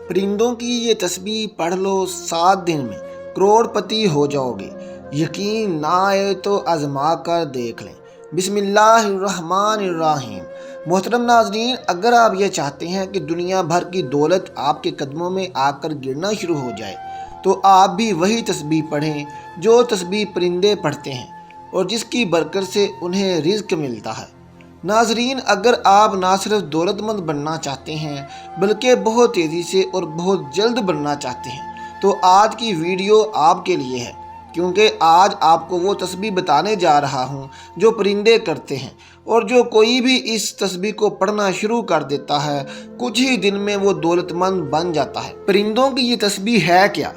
پرندوں کی یہ تسبیح پڑھ لو 7 دن میں کروڑپتی ہو جاؤ گے، یقین نہ آئے تو آزما کر دیکھ لیں۔ بسم اللہ الرحمن الرحیم۔ محترم ناظرین، اگر آپ یہ چاہتے ہیں کہ دنیا بھر کی دولت آپ کے قدموں میں آ کر گرنا شروع ہو جائے تو آپ بھی وہی تسبیح پڑھیں جو تسبیح پرندے پڑھتے ہیں اور جس کی برکت سے انہیں رزق ملتا ہے۔ ناظرین، اگر آپ نہ صرف دولت مند بننا چاہتے ہیں بلکہ بہت تیزی سے اور بہت جلد بننا چاہتے ہیں تو آج کی ویڈیو آپ کے لیے ہے، کیونکہ آج آپ کو وہ تسبیح بتانے جا رہا ہوں جو پرندے کرتے ہیں، اور جو کوئی بھی اس تسبیح کو پڑھنا شروع کر دیتا ہے کچھ ہی دن میں وہ دولت مند بن جاتا ہے۔ پرندوں کی یہ تسبیح ہے کیا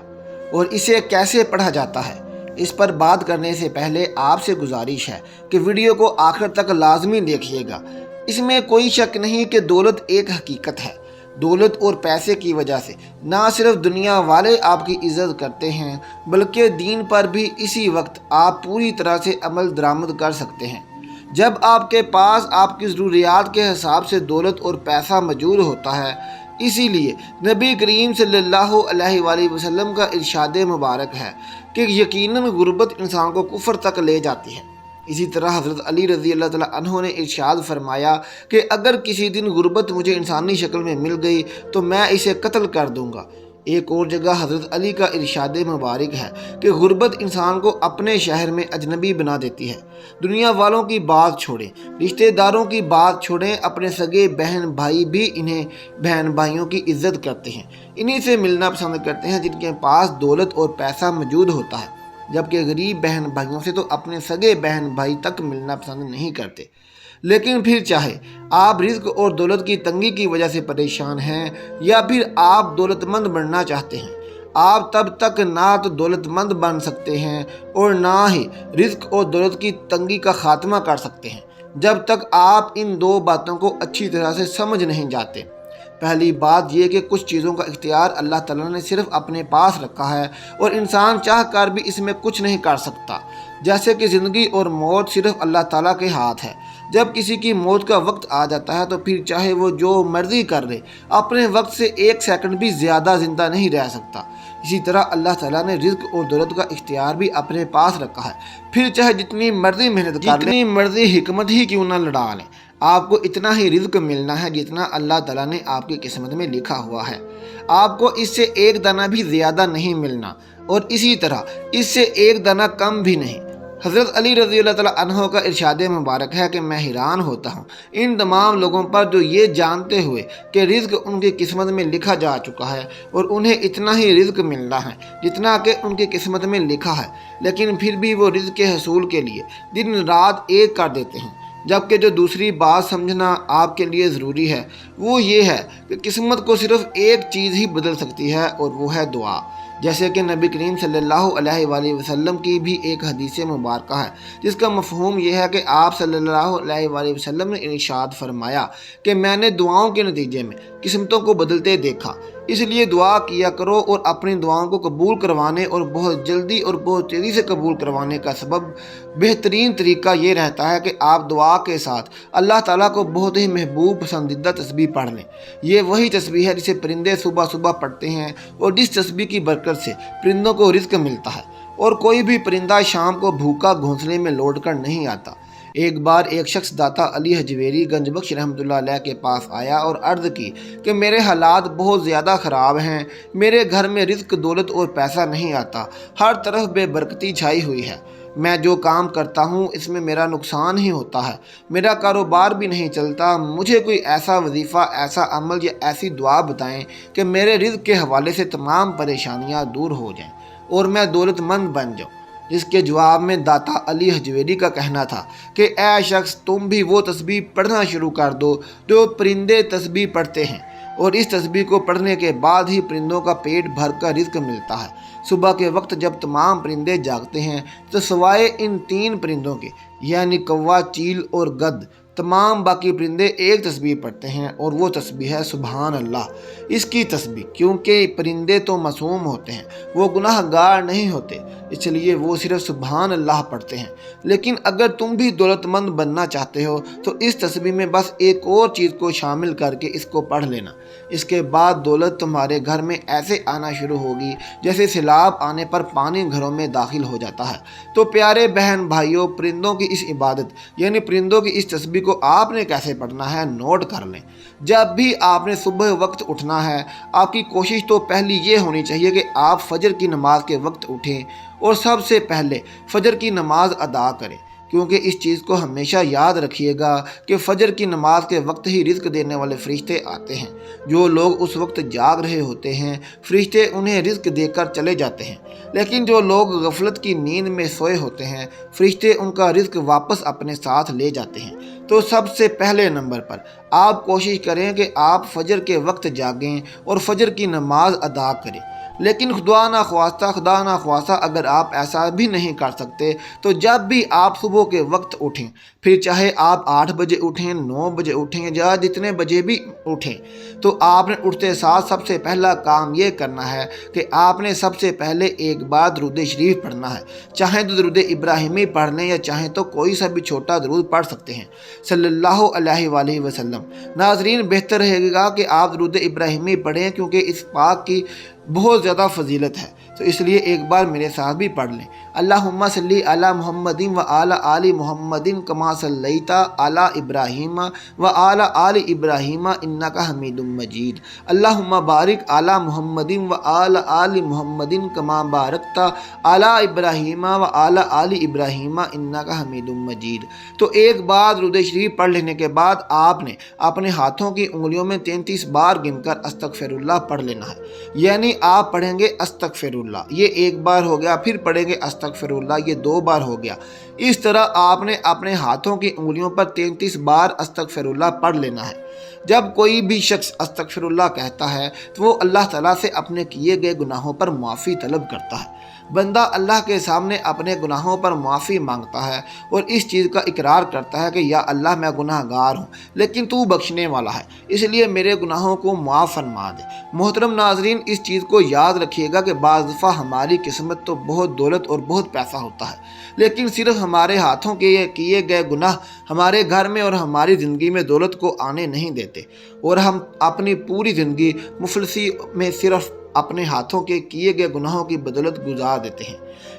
اور اسے کیسے پڑھا جاتا ہے، اس پر بات کرنے سے پہلے آپ سے گزارش ہے کہ ویڈیو کو آخر تک لازمی دیکھیے گا۔ اس میں کوئی شک نہیں کہ دولت ایک حقیقت ہے۔ دولت اور پیسے کی وجہ سے نہ صرف دنیا والے آپ کی عزت کرتے ہیں بلکہ دین پر بھی اسی وقت آپ پوری طرح سے عمل درآمد کر سکتے ہیں۔ جب آپ کے پاس آپ کی ضروریات کے حساب سے دولت اور پیسہ موجود ہوتا ہے۔ اسی لیے نبی کریم صلی اللہ علیہ وآلہ وسلم کا ارشاد مبارک ہے کہ یقیناً غربت انسان کو کفر تک لے جاتی ہے۔ اسی طرح حضرت علی رضی اللہ تعالیٰ عنہ نے ارشاد فرمایا کہ اگر کسی دن غربت مجھے انسانی شکل میں مل گئی تو میں اسے قتل کر دوں گا۔ ایک اور جگہ حضرت علی کا ارشاد مبارک ہے کہ غربت انسان کو اپنے شہر میں اجنبی بنا دیتی ہے۔ دنیا والوں کی بات چھوڑیں، رشتہ داروں کی بات چھوڑیں، اپنے سگے بہن بھائی بھی انہیں بہن بھائیوں کی عزت کرتے ہیں، انہی سے ملنا پسند کرتے ہیں جن کے پاس دولت اور پیسہ موجود ہوتا ہے، جبکہ غریب بہن بھائیوں سے تو اپنے سگے بہن بھائی تک ملنا پسند نہیں کرتے۔ لیکن پھر چاہے آپ رزق اور دولت کی تنگی کی وجہ سے پریشان ہیں یا پھر آپ دولت مند بننا چاہتے ہیں، آپ تب تک نہ تو دولت مند بن سکتے ہیں اور نہ ہی رزق اور دولت کی تنگی کا خاتمہ کر سکتے ہیں جب تک آپ ان دو باتوں کو اچھی طرح سے سمجھ نہیں جاتے۔ پہلی بات یہ کہ کچھ چیزوں کا اختیار اللہ تعالیٰ نے صرف اپنے پاس رکھا ہے اور انسان چاہ کر بھی اس میں کچھ نہیں کر سکتا، جیسے کہ زندگی اور موت صرف اللہ تعالیٰ کے ہاتھ ہے۔ جب کسی کی موت کا وقت آ جاتا ہے تو پھر چاہے وہ جو مرضی کر لے اپنے وقت سے 1 سیکنڈ بھی زیادہ زندہ نہیں رہ سکتا۔ اسی طرح اللہ تعالیٰ نے رزق اور دولت کا اختیار بھی اپنے پاس رکھا ہے، پھر چاہے جتنی مرضی محنت کر لیں، جتنی مرضی حکمت ہی کیوں نہ لڑا لیں، آپ کو اتنا ہی رزق ملنا ہے جتنا اللہ تعالیٰ نے آپ کی قسمت میں لکھا ہوا ہے۔ آپ کو اس سے 1 دانہ بھی زیادہ نہیں ملنا اور اسی طرح اس سے 1 دانہ کم بھی نہیں۔ حضرت علی رضی اللہ تعالیٰ عنہ کا ارشاد مبارک ہے کہ میں حیران ہوتا ہوں ان تمام لوگوں پر جو یہ جانتے ہوئے کہ رزق ان کی قسمت میں لکھا جا چکا ہے اور انہیں اتنا ہی رزق ملنا ہے جتنا کہ ان کی قسمت میں لکھا ہے، لیکن پھر بھی وہ رزق کے حصول کے لیے دن رات ایک کر دیتے ہیں۔ جبکہ جو دوسری بات سمجھنا آپ کے لیے ضروری ہے وہ یہ ہے کہ قسمت کو صرف ایک چیز ہی بدل سکتی ہے اور وہ ہے دعا، جیسے کہ نبی کریم صلی اللہ علیہ وآلہ وسلم کی بھی ایک حدیث مبارکہ ہے جس کا مفہوم یہ ہے کہ آپ صلی اللہ علیہ وآلہ وسلم نے ارشاد فرمایا کہ میں نے دعاؤں کے نتیجے میں قسمتوں کو بدلتے دیکھا، اس لیے دعا کیا کرو اور اپنی دعاؤں کو قبول کروانے اور بہت جلدی اور بہت تیزی سے قبول کروانے کا سبب بہترین طریقہ یہ رہتا ہے کہ آپ دعا کے ساتھ اللہ تعالیٰ کو بہت ہی محبوب پسندیدہ تسبیح پڑھ لیں۔ یہ وہی تسبیح ہے جسے پرندے صبح صبح پڑھتے ہیں اور جس تسبیح کی برکت سے پرندوں کو رزق ملتا ہے، اور کوئی بھی پرندہ شام کو بھوکا گھونسلے میں لوٹ کر نہیں آتا۔ ایک بار ایک شخص داتا علی حجویری گنج بخش رحمۃ اللہ علیہ کے پاس آیا اور عرض کی کہ میرے حالات بہت زیادہ خراب ہیں، میرے گھر میں رزق دولت اور پیسہ نہیں آتا، ہر طرف بے برکتی چھائی ہوئی ہے، میں جو کام کرتا ہوں اس میں میرا نقصان ہی ہوتا ہے، میرا کاروبار بھی نہیں چلتا، مجھے کوئی ایسا وظیفہ، ایسا عمل یا ایسی دعا بتائیں کہ میرے رزق کے حوالے سے تمام پریشانیاں دور ہو جائیں اور میں دولت مند بن جاؤں۔ جس کے جواب میں داتا علی حجویری کا کہنا تھا کہ اے شخص، تم بھی وہ تسبیح پڑھنا شروع کر دو جو پرندے تسبیح پڑھتے ہیں، اور اس تسبیح کو پڑھنے کے بعد ہی پرندوں کا پیٹ بھر کر رزق ملتا ہے۔ صبح کے وقت جب تمام پرندے جاگتے ہیں تو سوائے ان 3 پرندوں کے یعنی کوا، چیل اور گدھ، تمام باقی پرندے ایک تسبیح پڑھتے ہیں اور وہ تسبیح ہے سبحان اللہ۔ اس کی تسبیح، کیونکہ پرندے تو معصوم ہوتے ہیں، وہ گناہ گار نہیں ہوتے، اس لیے وہ صرف سبحان اللہ پڑھتے ہیں۔ لیکن اگر تم بھی دولت مند بننا چاہتے ہو تو اس تسبیح میں بس ایک اور چیز کو شامل کر کے اس کو پڑھ لینا۔ اس کے بعد دولت تمہارے گھر میں ایسے آنا شروع ہوگی جیسے سیلاب آنے پر پانی گھروں میں داخل ہو جاتا ہے۔ تو پیارے بہن بھائیوں، پرندوں کی اس عبادت یعنی پرندوں کی اس تسبیح کو آپ نے کیسے پڑھنا ہے نوٹ کر لیں۔ جب بھی آپ نے صبح وقت اٹھنا ہے، آپ کی کوشش تو پہلی یہ ہونی چاہیے کہ آپ فجر کی نماز کے وقت اٹھیں اور سب سے پہلے فجر کی نماز ادا کریں، کیونکہ اس چیز کو ہمیشہ یاد رکھیے گا کہ فجر کی نماز کے وقت ہی رزق دینے والے فرشتے آتے ہیں۔ جو لوگ اس وقت جاگ رہے ہوتے ہیں، فرشتے انہیں رزق دے کر چلے جاتے ہیں، لیکن جو لوگ غفلت کی نیند میں سوئے ہوتے ہیں، فرشتے ان کا رزق واپس اپنے ساتھ لے جاتے ہیں۔ تو سب سے پہلے نمبر پر آپ کوشش کریں کہ آپ فجر کے وقت جاگیں اور فجر کی نماز ادا کریں۔ لیکن خدا نخواستہ اگر آپ ایسا بھی نہیں کر سکتے تو جب بھی آپ صبح کے وقت اٹھیں، پھر چاہے آپ 8 بجے اٹھیں، 9 بجے اٹھیں یا جتنے بجے بھی اٹھیں، تو آپ نے اٹھتے ساتھ سب سے پہلا کام یہ کرنا ہے کہ آپ نے سب سے پہلے ایک بار درود شریف پڑھنا ہے۔ چاہیں تو درود ابراہیمی پڑھ لیں یا چاہیں تو کوئی سا بھی چھوٹا درود پڑھ سکتے ہیں صلی اللہ علیہ وآلہ وسلم۔ ناظرین، بہتر رہے گا کہ آپ درود ابراہیمی پڑھیں، کیونکہ اس پاک کی بہت زیادہ فضیلت ہے، تو اس لیے ایک بار میرے ساتھ بھی پڑھ لیں۔ اللہم صلی علی محمد و علی آل محمد کما صلیت علی ابراہیم و علی آل ابراہیم انک حمید مجید۔ اللہم بارک علی محمد و علی آل محمد کما بارکت علی ابراہیم و علی آل ابراہیم انک حمید مجید۔ تو ایک بار درود شریف پڑھ لینے کے بعد آپ نے اپنے ہاتھوں کی انگلیوں میں 33 بار گن کر استغفر اللہ پڑھ لینا ہے، یعنی آپ پڑھیں گے استغفر اللہ، یہ ایک بار ہو گیا، پھر پڑھیں گے استغفر اللہ، یہ 2 بار ہو گیا۔ اس طرح آپ نے اپنے ہاتھوں کی انگلیوں پر 33 بار استغفر اللہ پڑھ لینا ہے۔ جب کوئی بھی شخص استغفر اللہ کہتا ہے تو وہ اللہ تعالیٰ سے اپنے کیے گئے گناہوں پر معافی طلب کرتا ہے۔ بندہ اللہ کے سامنے اپنے گناہوں پر معافی مانگتا ہے اور اس چیز کا اقرار کرتا ہے کہ یا اللہ میں گناہ گار ہوں، لیکن تو بخشنے والا ہے، اس لیے میرے گناہوں کو معاف فرما دے۔ محترم ناظرین، اس چیز کو یاد رکھیے گا کہ بعض دفعہ ہماری قسمت تو بہت دولت اور بہت پیسہ ہوتا ہے، لیکن صرف ہمارے ہاتھوں کے کیے گئے گناہ ہمارے گھر میں اور ہماری زندگی میں دولت کو آنے نہیں دیتے، اور ہم اپنی پوری زندگی مفلسی میں صرف اپنے ہاتھوں کے کیے گئے گناہوں کی بدولت گزار دیتے ہیں۔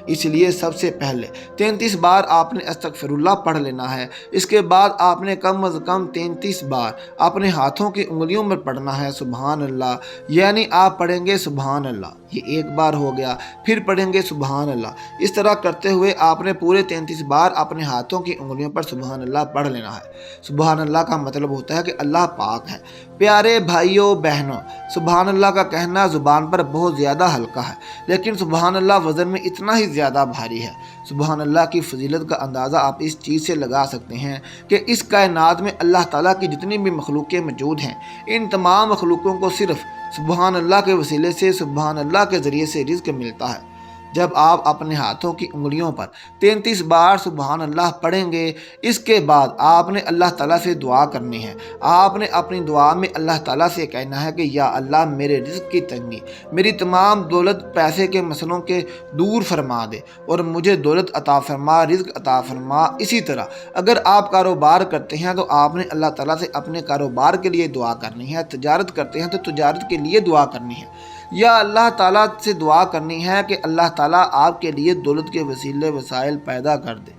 اس لیے سب سے پہلے 33 بار آپ نے استغفر اللہ پڑھ لینا ہے۔ اس کے بعد آپ نے کم از کم 33 بار اپنے ہاتھوں کی انگلیوں میں پڑھنا ہے سبحان اللہ، یعنی آپ پڑھیں گے سبحان اللہ، یہ ایک بار ہو گیا، پھر پڑھیں گے سبحان اللہ۔ اس طرح کرتے ہوئے آپ نے پورے 33 بار اپنے ہاتھوں کی انگلیوں پر سبحان اللہ پڑھ لینا ہے۔ سبحان اللہ کا مطلب ہوتا ہے کہ اللہ پاک ہے۔ پیارے بھائیوں بہنوں، سبحان اللہ کا کہنا زبان پر بہت زیادہ ہلکا ہے، لیکن سبحان اللہ وزن میں اتنا ہی زیادہ بھاری ہے۔ سبحان اللہ کی فضیلت کا اندازہ آپ اس چیز سے لگا سکتے ہیں کہ اس کائنات میں اللہ تعالیٰ کی جتنی بھی مخلوقیں موجود ہیں، ان تمام مخلوقوں کو صرف سبحان اللہ کے وسیلے سے، سبحان اللہ کے ذریعے سے رزق ملتا ہے۔ جب آپ اپنے ہاتھوں کی انگلیوں پر 33 بار سبحان اللہ پڑھیں گے، اس کے بعد آپ نے اللہ تعالیٰ سے دعا کرنی ہے۔ آپ نے اپنی دعا میں اللہ تعالیٰ سے کہنا ہے کہ یا اللہ میرے رزق کی تنگی، میری تمام دولت پیسے کے مسئلوں کے دور فرما دے اور مجھے دولت عطا فرما، رزق عطا فرما۔ اسی طرح اگر آپ کاروبار کرتے ہیں تو آپ نے اللہ تعالیٰ سے اپنے کاروبار کے لیے دعا کرنی ہے، تجارت کرتے ہیں تو تجارت کے لیے دعا کرنی ہے، یا اللہ تعالیٰ سے دعا کرنی ہے کہ اللہ تعالیٰ آپ کے لیے دولت کے وسیلے وسائل پیدا کر دے۔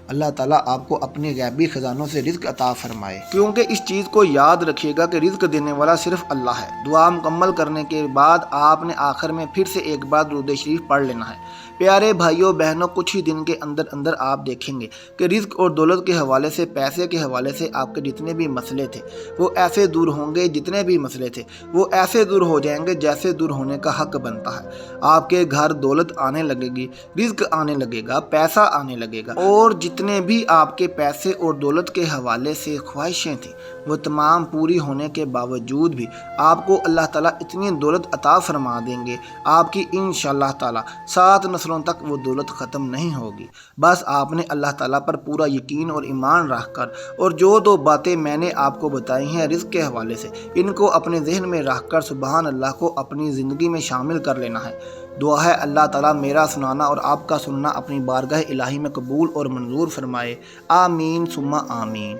اللہ تعالیٰ آپ کو اپنے غیبی خزانوں سے رزق عطا فرمائے، کیونکہ اس چیز کو یاد رکھیے گا کہ رزق دینے والا صرف اللہ ہے۔ دعا مکمل کرنے کے بعد آپ نے آخر میں پھر سے ایک بار درود شریف پڑھ لینا ہے۔ پیارے بھائیوں بہنوں، کچھ ہی دن کے اندر آپ دیکھیں گے کہ رزق اور دولت کے حوالے سے، پیسے کے حوالے سے آپ کے جتنے بھی مسئلے تھے وہ ایسے دور ہوں گے، جتنے بھی مسئلے تھے وہ ایسے دور ہو جائیں گے جیسے دور ہونے کا حق بنتا ہے۔ آپ کے گھر دولت آنے لگے گی، رزق آنے لگے گا، پیسہ آنے لگے گا، اور جتنے بھی آپ کے پیسے اور دولت کے حوالے سے خواہشیں تھیں وہ تمام پوری ہونے کے باوجود بھی آپ کو اللہ تعالیٰ اتنی دولت عطا فرما دیں گے، آپ کی انشاءاللہ تعالیٰ 7 نسلوں تک وہ دولت ختم نہیں ہوگی۔ بس آپ نے اللہ تعالیٰ پر پورا یقین اور ایمان رکھ کر، اور جو 2 باتیں میں نے آپ کو بتائی ہیں رزق کے حوالے سے، ان کو اپنے ذہن میں رکھ کر سبحان اللہ کو اپنی زندگی میں شامل کر لینا ہے۔ دعا ہے اللہ تعالیٰ میرا سنانا اور آپ کا سننا اپنی بارگاہ الہی میں قبول اور منظور فرمائے، آمین ثم آمین۔